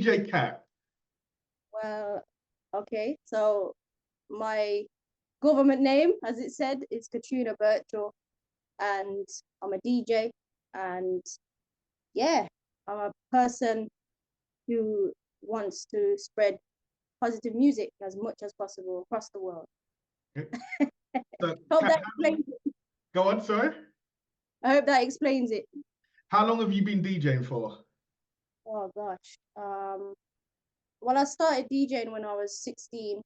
DJ Cat? Well, okay. So my government name, as it said, is Katrina Birchall, and I'm a DJ, and yeah, I'm a person who wants to spread positive music as much as possible across the world. So, Hope Cat, that explains it. go on, sorry. I hope that explains it. How long have you been DJing for? Oh gosh. Well, I started DJing when I was 16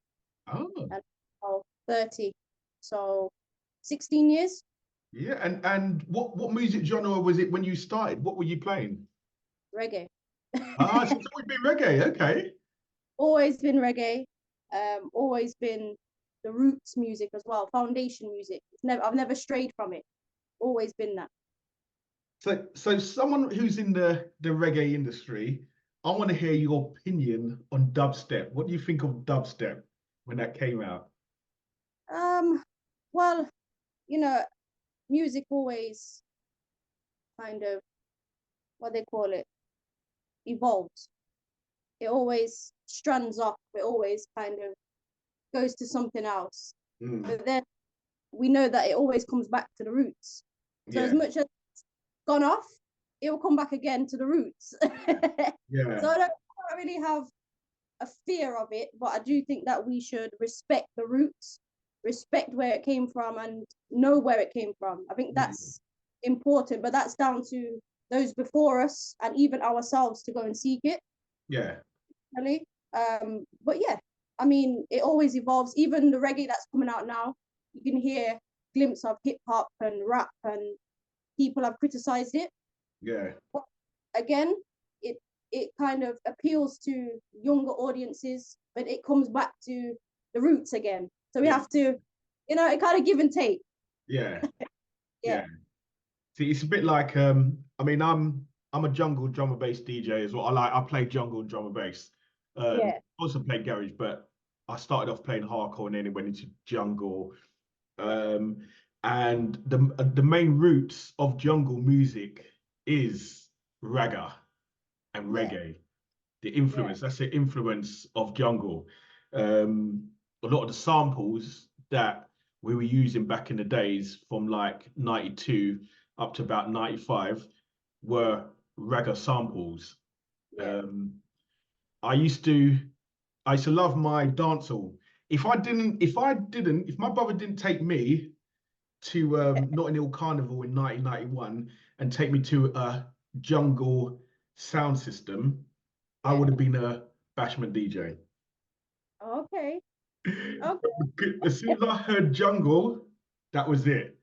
Oh, and now 30. So 16 years. yeah. And what music genre was it when you started? What were you playing? Reggae. Ah, so it's always been reggae. Okay. Always been reggae. Always been the roots music as well, foundation music. I've never strayed from it. Always been that. So someone who's in the reggae industry, I want to hear your opinion on dubstep. What do you think of dubstep when that came out? Um, well, you know, music always kind of what they call it evolves. It always strands off. It always kind of goes to something else. Mm, But then we know that it always comes back to the roots. So as yeah, much as it's gone off, it will come back again to the roots. yeah, So I don't really have a fear of it, but I do think that we should respect the roots, respect where it came from, and know where it came from. I think mm, that's important, but that's down to those before us and even ourselves to go and seek it. yeah, Really. But yeah, I mean, it always evolves. Even the reggae that's coming out now, you can hear glimpse of hip hop and rap, and people have criticized it. yeah, But again, it it kind of appeals to younger audiences, but it comes back to the roots again. So we yeah, have to, it kind of give and take. yeah, Yeah, yeah. See, it's a bit like I mean, I'm a jungle drum and bass DJ as well. I play jungle and drum and bass. yeah, Also play garage, but I started off playing hardcore and then it went into jungle. Um, and the main roots of jungle music is ragga and yeah, reggae. The yeah, influence, that's the influence of jungle. A lot of the samples that we were using back in the days from like 92 up to about 95 were ragga samples. yeah. Um, I used to I used to love my dancehall. If my brother didn't take me to Notting Hill Carnival in 1991 and take me to a jungle sound system, I Yeah. would have been a Bashment DJ. Okay. Okay. As soon as I heard jungle, that was it.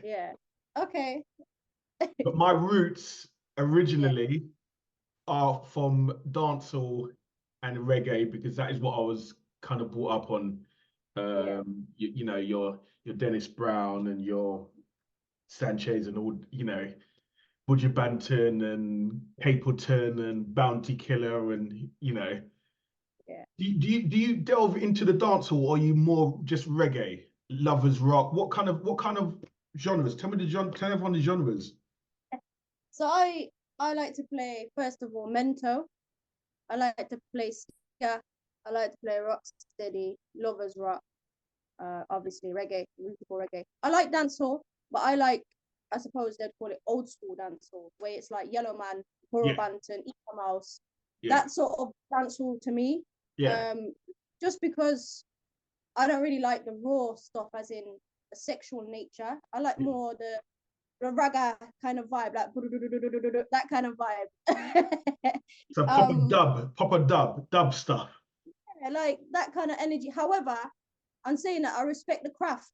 Yeah. Okay. But my roots Yeah. originally are from dancehall and reggae because that is what I was kind of brought up on. Yeah. You know, your Dennis Brown and your Sanchez and all, Buju Banton and Capleton and Bounty Killer and Yeah. do you delve into the dancehall or are you more just reggae, lovers rock? What kind of genres? Tell everyone the genres. So I like to play first of all mento. I like to play ska. I like to play rock steady, lovers rock. Obviously reggae, musical reggae. I like dancehall, but I suppose they'd call it old school dancehall, where it's like Yellow Man, Borough Yeah, Banton, Eco Mouse. yeah, That sort of dancehall to me. yeah, Um, just because I don't really like the raw stuff, as in a sexual nature. I like yeah. more the raga kind of vibe, like that kind of vibe. So um, dub stuff. yeah, like that kind of energy. However, I'm saying that I respect the craft,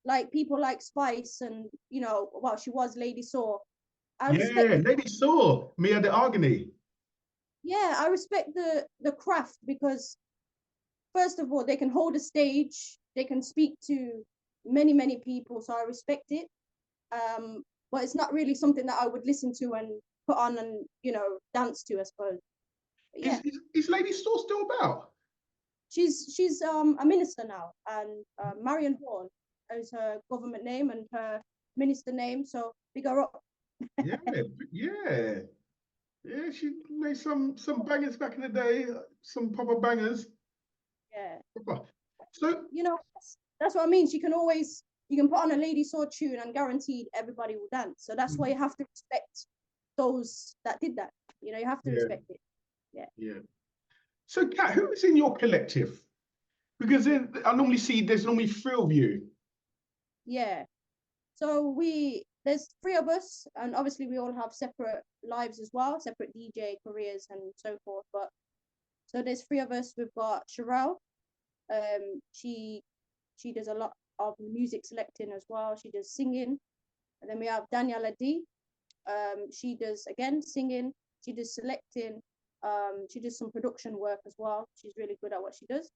like people like Spice and well, she was Lady Saw. I respect Yeah, the Lady Saw, Mia de Agony. yeah, I respect the craft because first of all, they can hold a stage, they can speak to many people, so I respect it. Um, but it's not really something that I would listen to and put on and dance to, I suppose. But yeah, Is Lady Saw still about? she's a minister now, and Marion Horn is her government name and her minister name. So big her up. Yeah, yeah. Yeah, she made some bangers back in the day, some proper bangers. Yeah. Proper. So You know, that's what I mean. She can always, you can put on a Lady Sword tune and guaranteed everybody will dance. So that's why you have to respect those that did that. You know, you have to yeah, respect it. Yeah. yeah. So Kat, who is in your collective? Because I normally see there's normally three of you. Yeah. So there's three of us, and obviously we all have separate lives as well, separate DJ careers and so forth. But so there's three of us. We've got Sherelle. She does a lot of music selecting as well. She does singing. And then we have Daniela D. She does again singing. She does selecting. She does some production work as well. She's really good at what she does.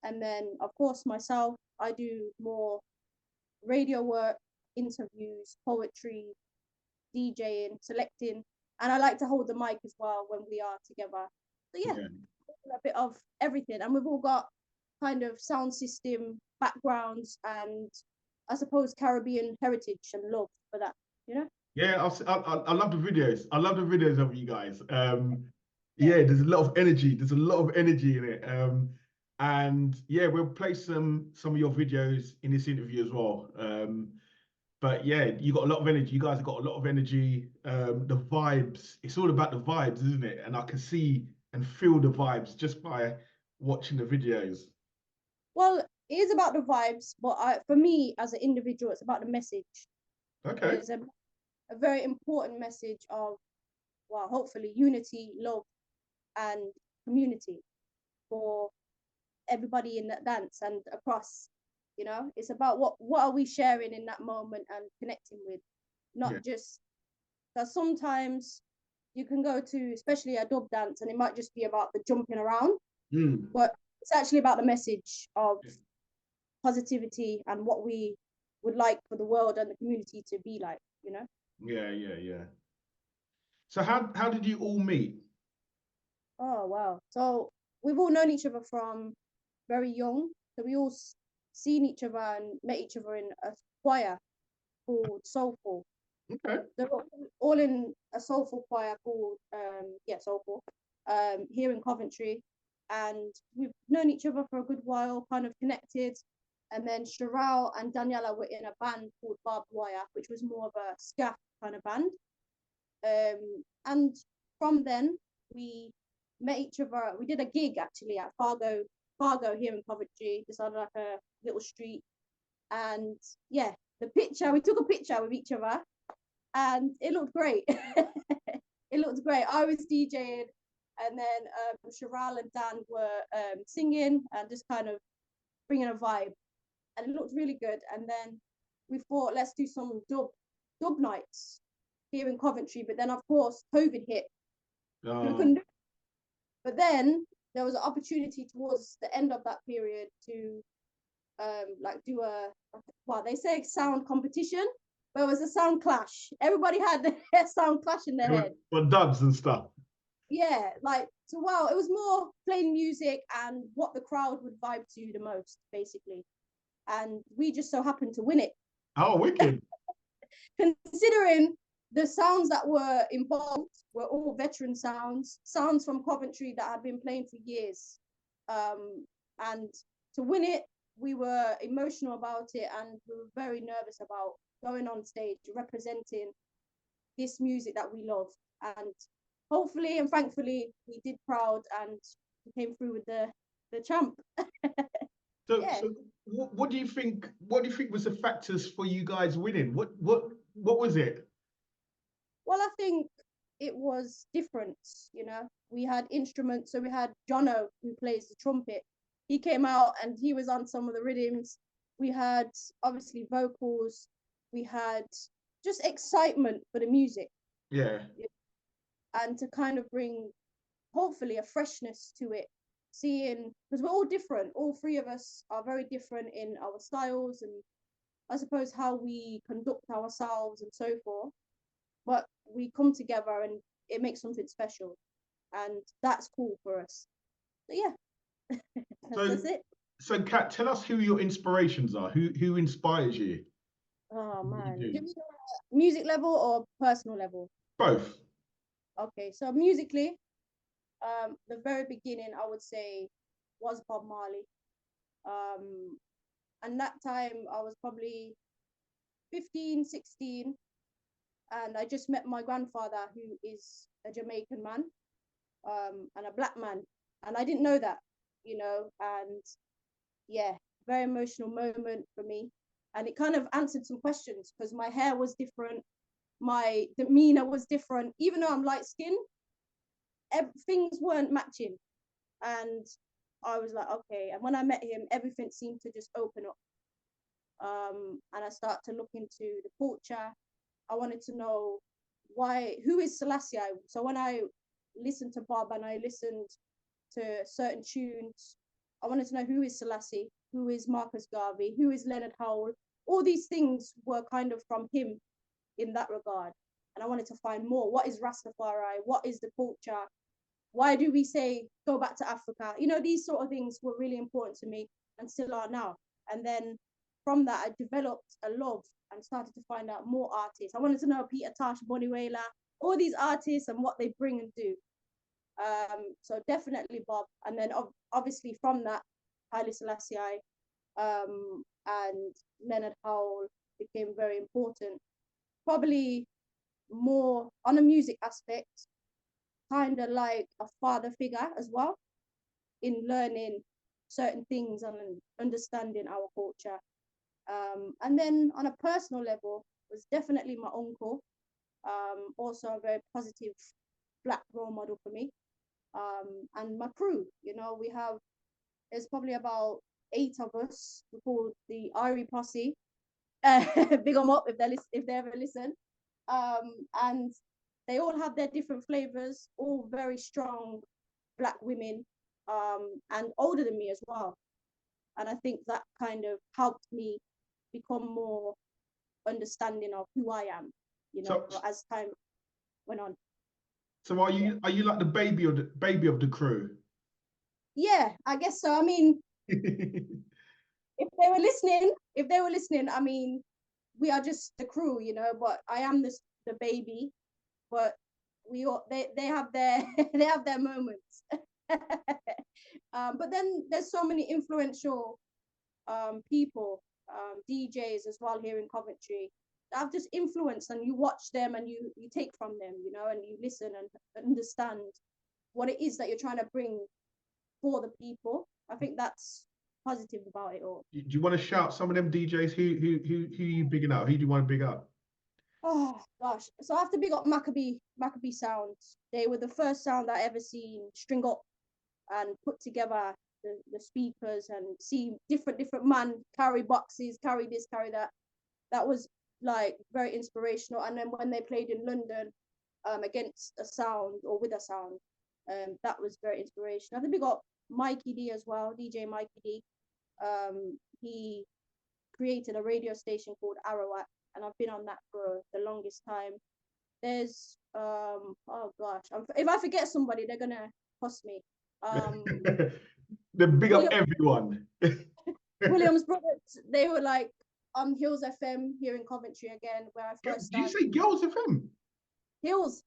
And then of course myself, I do more radio work, interviews, poetry, DJing, selecting, and I like to hold the mic as well when we are together. So yeah, Yeah. a bit of everything, and we've all got kind of sound system backgrounds and I suppose Caribbean heritage and love for that, you know? Yeah, I love the videos. I love the videos of you guys. Yeah. Yeah, there's a lot of energy. There's a lot of energy in it. And yeah, we'll play some of your videos in this interview as well. But yeah, you got a lot of energy. You guys have got a lot of energy. The vibes. It's all about the vibes, isn't it? And I can see and feel the vibes just by watching the videos. Well, it is about the vibes, but for me as an individual, it's about the message. Okay. There's a very important message of, well, hopefully unity, love, and community for everybody in that dance and across. You know, it's about what are we sharing in that moment and connecting with, Yeah. not just because sometimes you can go to, especially a dub dance, and it might just be about the jumping around, Mm. but it's actually about the message of positivity and what we would like for the world and the community to be like, you know? Yeah, yeah, yeah. So how did you all meet? Oh, wow. So we've all known each other from very young. So we all seen each other and met each other in a choir called Soulful. Okay. They're all in a soulful choir called, Soulful, here in Coventry. And we've known each other for a good while, kind of connected. And then Sherelle and Daniela were in a band called Barbed Wire, which was more of a ska kind of band. And from then we met each other. We did a gig actually at Fargo here in Coventry, just on like a little street. And yeah, we took a picture with each other, and it looked great. It looked great. I was DJing, and then Sherelle and Dan were singing and just kind of bringing a vibe, and it looked really good. And then we thought, let's do some dub nights here in Coventry. But then, of course, COVID hit, so we couldn't do it. But then there was an opportunity towards the end of that period to like do they say sound competition, but it was a sound clash. Everybody had their sound clash in their head. For dubs and stuff. Yeah, like so. Well, it was more playing music and what the crowd would vibe to the most, basically. And we just so happened to win it. Oh, wicked. Considering the sounds that were involved were all veteran sounds from Coventry that had been playing for years. And to win it, we were emotional about it, and we were very nervous about going on stage representing this music that we love. And hopefully and thankfully we did proud and came through with the champ. So, Yeah. so what do you think? What do you think was the factors for you guys winning? What was it? Well, I think it was different, you know. We had instruments, so we had Jono who plays the trumpet. He came out and he was on some of the rhythms. We had obviously vocals. We had just excitement for the music. Yeah. And to kind of bring hopefully a freshness to it, seeing, because we're all different, all three of us are very different in our styles and I suppose how we conduct ourselves and so forth, but we come together and it makes something special, and that's cool for us. So yeah. That's it. So Kat, tell us who your inspirations are. Who inspires you? Oh What you man, do? music level or personal level? Both. Okay, so musically, the very beginning, I would say, was Bob Marley. Um, and that time I was probably 15, 16, and I just met my grandfather, who is a Jamaican man, and a black man. And I didn't know that, and yeah, very emotional moment for me. And it kind of answered some questions because my hair was different, my demeanor was different. Even though I'm light skinned, things weren't matching. And I was like, okay. And when I met him, everything seemed to just open up. And I started to look into the culture. I wanted to know who is Selassie? So when I listened to Bob and I listened to certain tunes, I wanted to know who is Selassie, who is Marcus Garvey, who is Leonard Howell. All these things were kind of from him in that regard. And I wanted to find more. What is Rastafari? What is the culture? Why do we say go back to Africa? These sort of things were really important to me and still are now. And then from that, I developed a love and started to find out more artists. I wanted to know Peter Tosh, Bonnie Wailer, all these artists and what they bring and do. So definitely Bob. And then obviously from that, Haile Selassie and Leonard Howell became very important. Probably more on a music aspect, kind of like a father figure as well in learning certain things and understanding our culture. And then on a personal level, was definitely my uncle, also a very positive black role model for me. And my crew, there's probably about 8 of us. We call the Irie Posse. Big them up if they ever listen. And they all have their different flavors, all very strong black women, and older than me as well. And I think that kind of helped me become more understanding of who I am, So, as time went on. so are you like the baby of the crew? Yeah, I guess so. I mean, if they were listening, I mean, we are just the crew, but I am the baby, but they have their they have their moments. But then there's so many influential people, DJs as well here in Coventry that have just influenced, and you watch them and you take from them, and you listen and understand what it is that you're trying to bring for the people. I think that's positive about it all. Do you want to shout some of them DJs? Who you bigging up? Who do you want to big up? Oh gosh, so I have to big up Maccabee Sounds. They were the first sound I ever seen string up and put together the speakers and see different man carry boxes, carry this, carry that. That was like very inspirational. And then when they played in London, against a sound or with a sound, that was very inspirational. I think we got Mikey D as well, DJ Mikey D. He created a radio station called Arawak, and I've been on that for the longest time. There's oh gosh, if I forget somebody, they're gonna cost me. The big up William, everyone. Williams Brothers, they were like on Hills FM here in Coventry again, where I first Did you started. say Girls FM? Hills.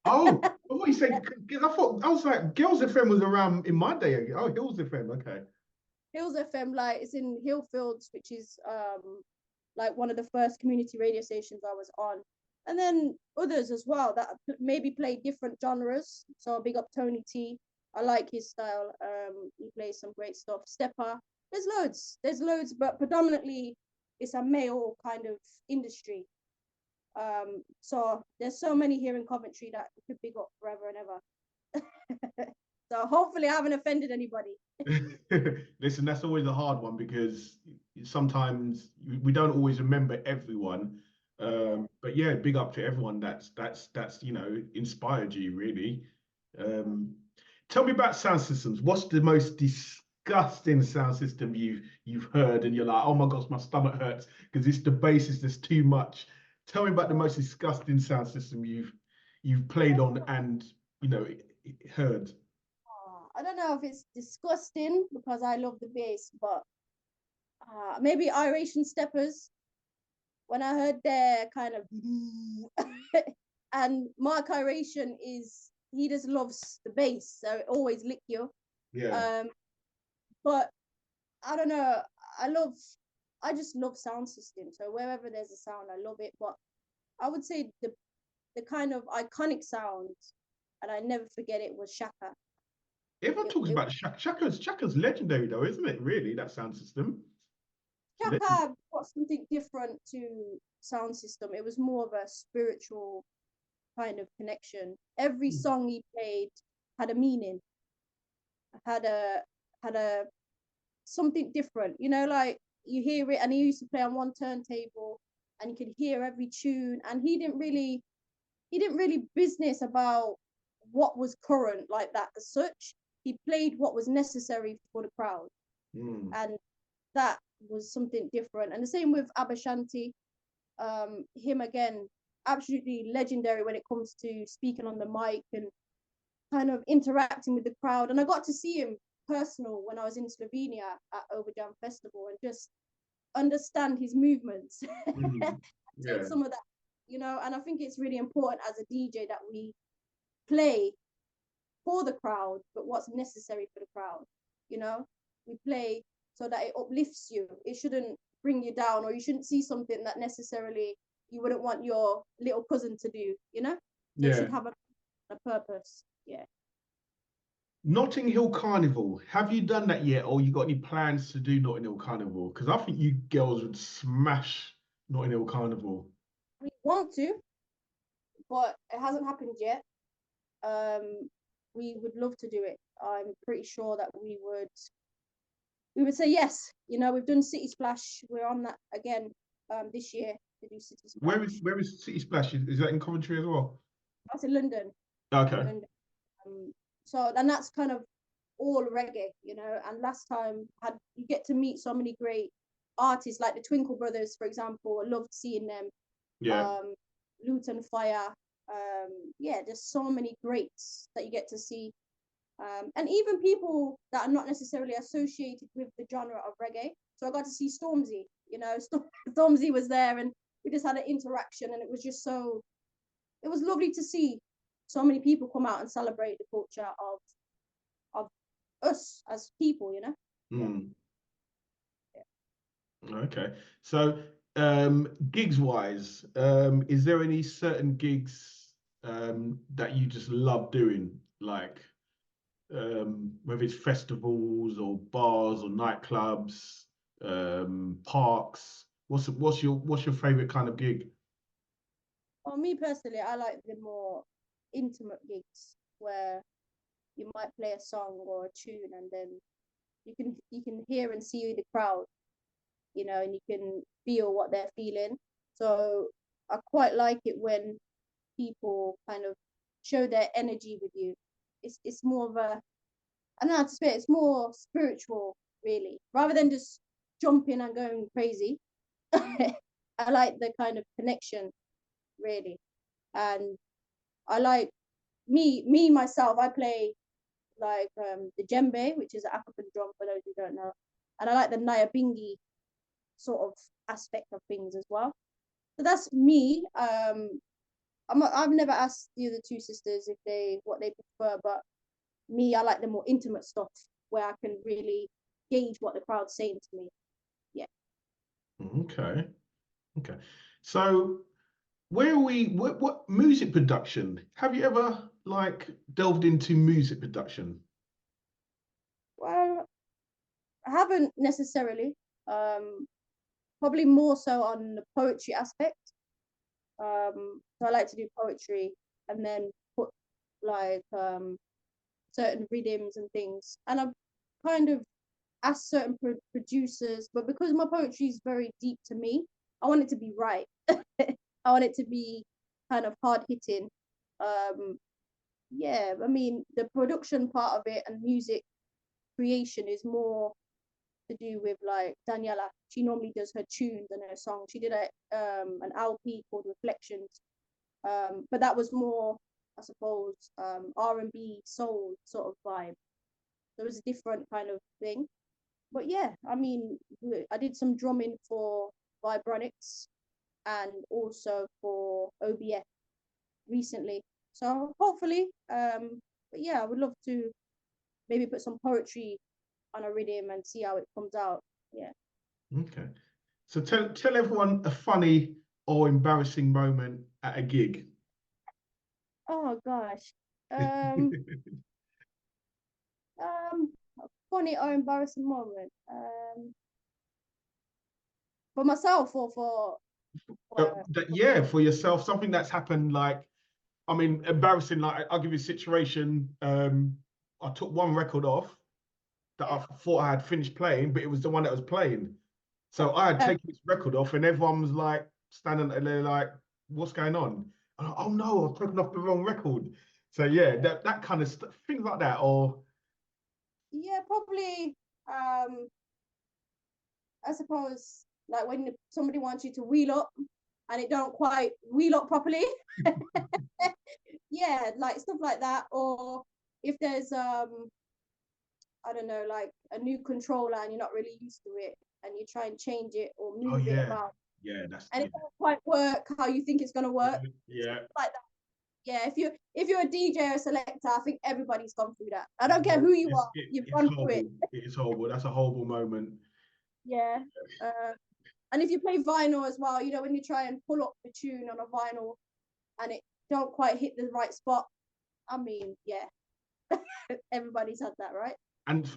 Oh, I thought you said. I was like, Girls FM was around in my day. Oh, Hills FM. Okay. Hills FM, like it's in Hillfields, which is like one of the first community radio stations I was on. And then others as well that maybe play different genres. So big up Tony T. I like his style. He plays some great stuff. Stepper. There's loads, but predominantly it's a male kind of industry. So there's so many here in Coventry that you could big up forever and ever. So hopefully I haven't offended anybody. Listen, that's always a hard one because sometimes we don't always remember everyone. But yeah, big up to everyone that's inspired you really. Um, Tell me about sound systems. What's the most disgusting sound system you've heard and you're like, oh my gosh, my stomach hurts because it's the bass is just too much. Tell me about the most disgusting sound system you've played on and heard. I don't know if it's disgusting because I love the bass, but maybe Iration Steppers. When I heard their kind of And Mark Iration he just loves the bass, so it always lick you. Yeah. Um, but I don't know. I just love sound system. So wherever there's a sound, I love it. But I would say the kind of iconic sound, and I never forget it, was Shaka. Everyone It, talks it about Shaka's legendary though, isn't it? Really, that sound system. It's legend. Shaka got something different to sound system. It was more of a spiritual kind of connection. Every song he played had a meaning, had a had a something different. You know, like you hear it, and he used to play on one turntable, and you could hear every tune. And he didn't really business about what was current like that as such. He played what was necessary for the crowd, Mm. and that was something different. And the same with Abashanti. Him again, absolutely legendary when it comes to speaking on the mic and kind of interacting with the crowd. And I got to see him personal when I was in Slovenia at Overjam Festival and just understand his movements. Mm. Take Yeah. some of that, you know. And I think it's really important as a DJ that we play for the crowd, but what's necessary for the crowd, you know. We play so that it uplifts you. It shouldn't bring you down, or you shouldn't see something that necessarily you wouldn't want your little cousin to do, you know. So it Yeah. should have a purpose. Yeah. Notting Hill Carnival. Have you done that yet, or you got any plans to do Notting Hill Carnival? Because I think you girls would smash Notting Hill Carnival. We want to, but it hasn't happened yet. Um, we would love to do it. I'm pretty sure that we would say yes. You know, we've done City Splash. We're on that again this year to do City Splash. Where is City Splash? Is that in Coventry as well? That's in London. In Okay. London. So and that's kind of all reggae, you know. And last time had you get to meet so many great artists like the Twinkle Brothers, for example. I loved seeing them. Yeah. Luton Fire. Yeah, there's so many greats that you get to see. And even people that are not necessarily associated with the genre of reggae. So I got to see Stormzy, you know, Stormzy was there and we just had an interaction and it was just it was lovely to see so many people come out and celebrate the culture of us as people, you know? Yeah. Mm. Okay. So, gigs wise, is there any certain gigs that you just love doing? Like, whether it's festivals or bars or nightclubs, parks. What's your favorite kind of gig? Well, me personally, I like the more intimate gigs where you might play a song or a tune and then you can hear and see the crowd, you know, and you can feel what they're feeling. So I quite like it when people kind of show their energy with you. It's more of a I don't know how to say it, it's more spiritual really, rather than just jumping and going crazy. I like the kind of connection really, and I like me myself. I play like the djembe, which is an African drum for those who don't know, and I like the nyabingi sort of aspect of things as well. So that's me. I've never asked the other two sisters if they what they prefer, but me, I like the more intimate stuff where I can really gauge what the crowd's saying to me. Yeah. Okay. Okay. So, where are we? What music production? Have you ever like delved into music production? Well, I haven't necessarily. Um, Probably more so on the poetry aspect. So I like to do poetry and then put like certain rhythms and things. And I've kind of asked certain producers, but because my poetry is very deep to me, I want it to be right. I want it to be kind of hard hitting. Um, yeah, I mean the production part of it and music creation is more to do with like Daniela. She normally does her tunes and her songs. She did an LP called Reflections, but that was more, I suppose, R&B soul sort of vibe. There was a different kind of thing. But yeah, I mean, I did some drumming for Vibronics and also for OBF. recently. So hopefully, but yeah, I would love to maybe put some poetry on a rhythm and see how it comes out. Yeah. Okay. So tell everyone a funny or embarrassing moment at a gig. Oh gosh. Um, um, a funny or embarrassing moment. For myself or for Yeah, for yourself, something that's happened like, I mean, embarrassing. Like, I'll give you a situation. I took one record off that yeah. I thought I had finished playing, but it was the one that was playing. So I had taken this record off, and everyone was like standing there, like, "What's going on?" And oh no, I've taken off the wrong record. So yeah, that kind of stuff, things like that. Or Yeah, probably. I suppose like when somebody wants you to wheel up and it don't quite wheel up properly. Yeah, like stuff like that. Or if there's I don't know, like a new controller and you're not really used to it and you try and change it or oh move it yeah, about yeah, that's and yeah, it doesn't quite work how you think it's gonna work. yeah. Like that. Yeah, if you're a DJ or a selector, I think everybody's gone through that. I don't care who you are, you've It's gone through it. horrible. It is horrible. That's a horrible moment. Yeah. Uh, and if you play vinyl as well, when you try and pull up the tune on a vinyl and it don't quite hit the right spot, I mean, yeah, everybody's had that, right? And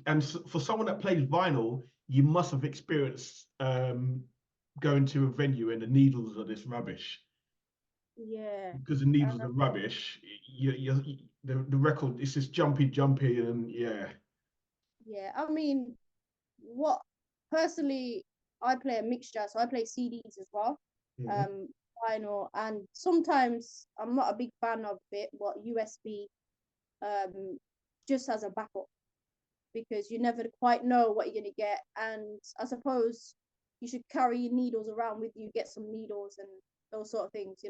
for someone that plays vinyl, you must have experienced going to a venue and the needles are this rubbish. Yeah. Because the needles Uh, are rubbish, the record it's just jumpy, and yeah. yeah. I mean, what personally, I play a mixture, so I play CDs as well, Mhm. um, vinyl, and sometimes I'm not a big fan of it, but USB, um, just as a backup because you never quite know what you're gonna get, and I suppose you should carry your needles around with you, get some needles and those sort of things,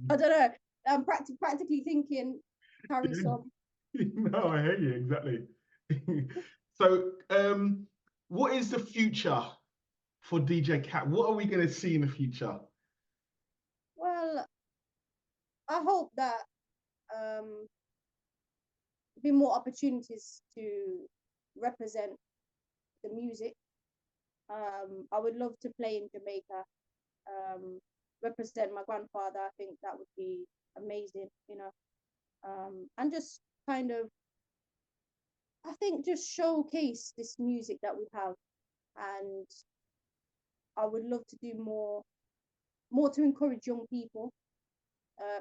I don't know. I'm practically thinking carry some. No, I hear you exactly. So, what is the future for DJ Cat? What are we going to see in the future? Well, I hope that um be more opportunities to represent the music. I would love to play in Jamaica, represent my grandfather. I think that would be amazing. And just kind of, I think, just showcase this music that we have. And I would love to do more to encourage young people,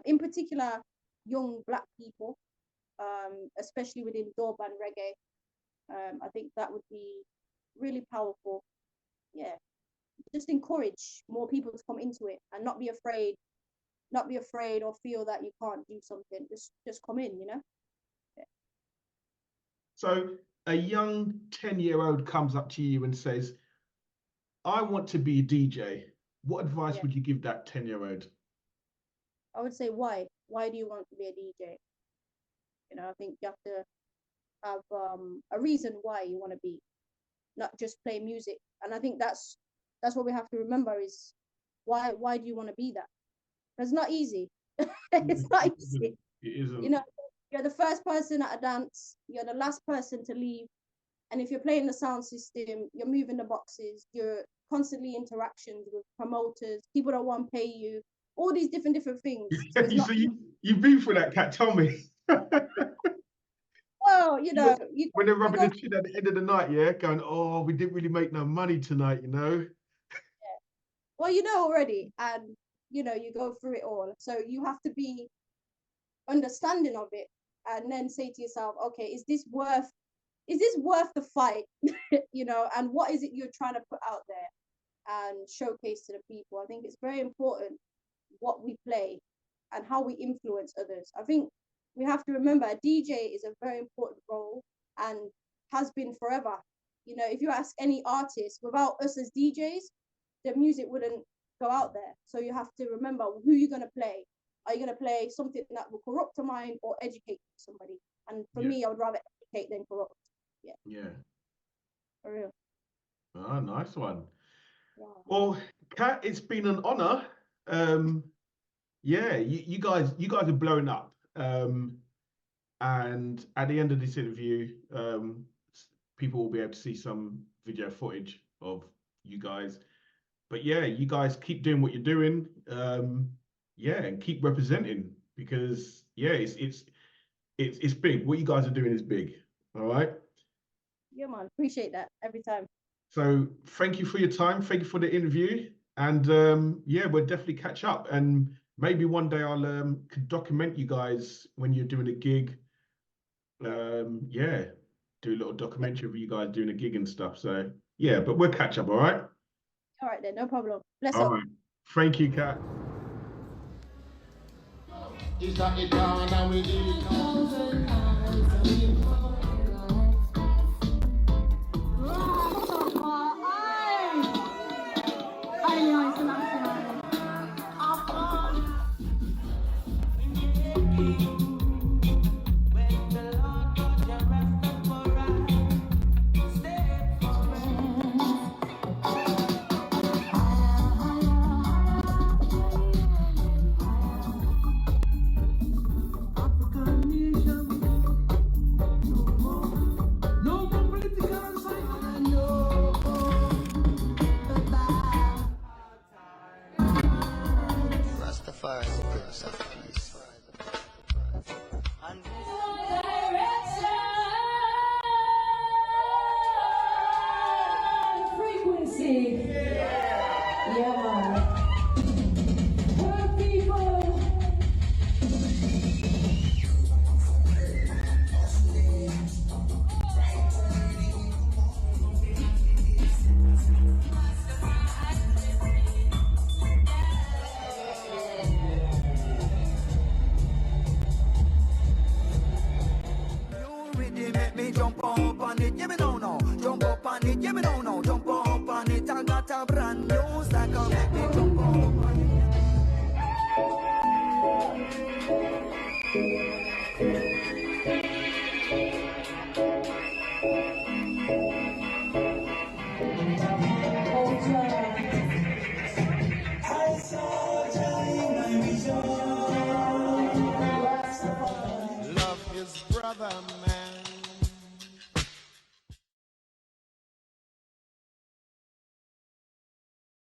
in particular, young Black people, especially within Durban reggae. I think that would be really powerful. Yeah, just encourage more people to come into it and not be afraid or feel that you can't do something. Just come in. Yeah. So, a young 10-year-old comes up to you and says, I want to be a DJ. What advice Yeah. would you give that 10-year-old? I would say why. Why do you want to be a DJ? I think you have to have a reason why you want to be, not just play music. And I think that's what we have to remember is why do you want to be that? It's not easy. It's not easy. It You isn't. know, you're the first person at a dance, you're the last person to leave. And if you're playing the sound system, you're moving the boxes, you're constantly interactions with promoters, people that want to pay you, all these different things. So it's not So you've been through that, Cat. Tell me. well, When they're you rubbing go the chin at the end of the night, yeah, going, "Oh, we didn't really make no money tonight." well, you know already, and you go through it all. So you have to be understanding of it, and then say to yourself, okay, is this worth the fight? And what is it you're trying to put out there and showcase to the people? I think it's very important what we play and how we influence others. I think we have to remember a DJ is a very important role and has been forever. If you ask any artist, without us as DJs, the music wouldn't go out there. So you have to remember who you're going to play. Are you going to play something that will corrupt a mind or educate somebody? And for Yeah, me, I would rather educate than corrupt. Yeah, yeah. for real. Ah, nice one. Wow. Well, Kat, it's been an honor. Um, yeah, you guys are blowing up. And at the end of this interview, people will be able to see some video footage of you guys. But yeah, you guys keep doing what you're doing. Yeah, and keep representing because yeah, it's big. What you guys are doing is big. All right. Yeah, man, appreciate that every time. So thank you for your time. Thank you for the interview. And yeah, we'll definitely catch up. And maybe one day I'll could document you guys when you're doing a gig. Yeah, do a little documentary of you guys doing a gig and stuff. So yeah, but we'll catch up, all right? All right then, no problem. Bless All up. right. Thank you, Kat. Is that it down and we did it now? Rastafari, the Prince of Peace. Frequency. Yeah, man. Poor people. Make me jump up on it, yeah me know no. Jump up on it, yeah me know no. Jump up on it, I got a brand new stack. Make me jump up on it. Love his brother,